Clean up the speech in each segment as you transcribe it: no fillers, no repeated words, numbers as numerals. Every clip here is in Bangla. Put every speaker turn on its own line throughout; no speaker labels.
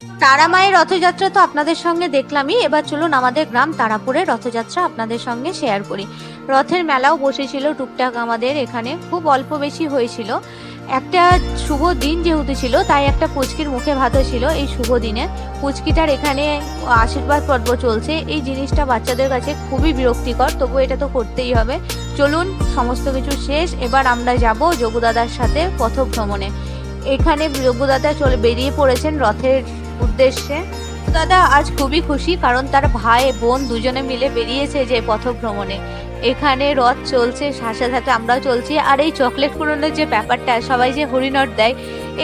তারামায়ের রথযাত্রা তো আপনাদের সঙ্গে দেখলামই, এবার চলুন আমাদের গ্রাম তারাপুরের রথযাত্রা আপনাদের সঙ্গে শেয়ার করি। রথের মেলাও বসেছিল টুকটাক আমাদের এখানে, খুব অল্প বেশি হয়েছিল। একটা শুভ দিন যেহেতু ছিল, তাই একটা পুচকির মুখে ভাতও ছিল এই শুভ দিনে। পুচকিটার এখানে আশীর্বাদ পর্ব চলছে, এই জিনিসটা বাচ্চাদের কাছে খুবই বিরক্তিকর, তবু এটা তো করতেই হবে। চলুন, সমস্ত কিছু শেষ, এবার আমরা যাব যোগুদাদার সাথে পথভ্রমণে। এখানে যোগুদাদা বেরিয়ে পড়েছেন রথের উদ্দেশ্যে। দাদা আজ খুবই খুশি, কারণ তার ভাই বোন দুজনে মিলে বেরিয়েছে যে পথভ্রমণে। এখানে রথ চলছে, সাথে সাথে আমরাও চলছি। আর এই চকলেট কুড়োনোর যে ব্যাপারটা, সবাই যে হরিণট দেয়,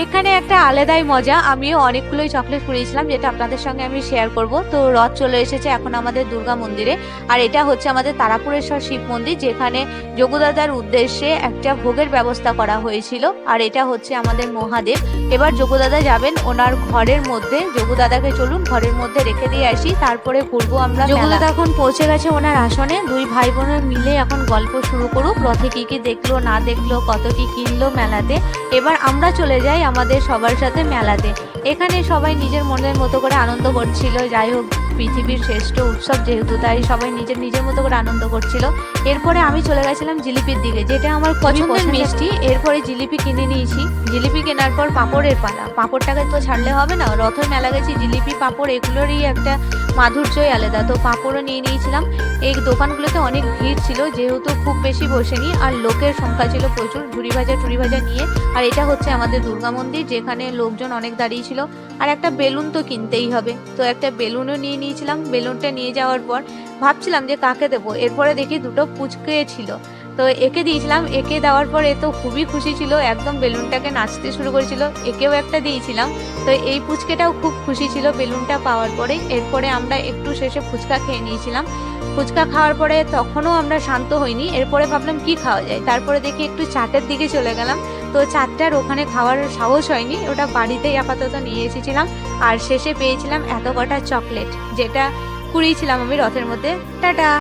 এখানে একটা আলাদাই মজা। আমিও অনেকগুলোই চকলেট কুড়িয়েছিলাম, যেটা আপনাদের সঙ্গে আমি শেয়ার করব। তো রথ চলে এসেছে এখন আমাদের দুর্গা মন্দিরে, আর এটা হচ্ছে আমাদের তারাপুরেশ্বর শিব মন্দির, যেখানে যোগুদাদার উদ্দেশ্যে একটা ভোগের ব্যবস্থা করা হয়েছিল। আর এটা হচ্ছে আমাদের মহাদেব। এবার যোগুদাদা যাবেন ওনার ঘরের মধ্যে। যোগুদাদাকে চলুন ঘরের মধ্যে রেখে দিয়ে আসি, তারপরে ঘুরবো আমরা। যোগুদাদা এখন পৌঁছে গেছে ওনার আসনে। দুই ভাই বোনের মিলে এখন গল্প শুরু করুক, রথে কি কি দেখলো না দেখলো, কত কি কিনলো মেলাতে। এবার আমরা চলে যাই আমাদের সবার সাথে মেলাতে। এখানে সবাই নিজের মনের মতো করে আনন্দ করছিল। যাই হোক, পৃথিবীর শ্রেষ্ঠ উৎসব যেহেতু, তাই সবাই নিজের নিজের মতো করে আনন্দ করছিল। এরপরে আমি চলে গেছিলাম জিলিপির দিকে, যেটা আমার পছন্দের মিষ্টি। এরপরে জিলিপি কিনে নিয়েছি। জিলিপি কেনার পর পাঁপড়ের পালা। পাঁপড়টাকে তো ছাড়লে হবে না, রথের মেলা গেছি, জিলিপি পাঁপড় এগুলোরই একটা মাধুর্যই আলাদা। তো পাঁপড়ও নিয়ে নিয়েছিলাম। এই দোকানগুলোতে অনেক ভিড় ছিল, যেহেতু খুব বেশি বসেনি, আর লোকের সংখ্যা ছিল প্রচুর। ঝুড়ি ভাজা নিয়ে। আর এটা হচ্ছে আমাদের দুর্গা মন্দির, যেখানে লোকজন অনেক দাঁড়িয়ে ছিল। আর একটা বেলুন তো কিনতেই হবে, তো একটা বেলুনও নিয়ে নিয়েছিলাম। বেলুনটা নিয়ে যাওয়ার পর ভাবছিলাম যে কাকে দেবো, এরপরে দেখি দুটো পুচকে ছিল, তো একে দিয়েছিলাম। একে দেওয়ার পর এ তো খুবই খুশি ছিল, একদম বেলুনটাকে নাচতে শুরু করেছিল। একেও একটা দিয়েছিলাম, তো এই পুচকেটাও খুব খুশি ছিল বেলুনটা পাওয়ার পরে। এরপরে আমরা একটু শেষে ফুচকা খেয়ে নিয়েছিলাম। ফুচকা খাওয়ার পরে তখনও আমরা শান্ত হইনি। এরপরে ভাবলাম কি খাওয়া যায়, তারপরে দেখি একটু চাটের দিকে চলে গেলাম। তো চাটটার ওখানে খাওয়ার সাহস হয়নি, ওটা বাড়িতেই আপাতত নিয়ে এসেছিলাম। আর শেষে পেয়েছিলাম এত কটা চকলেট, যেটা কুড়িয়েছিলাম আমি রথের মধ্যে। টাটা।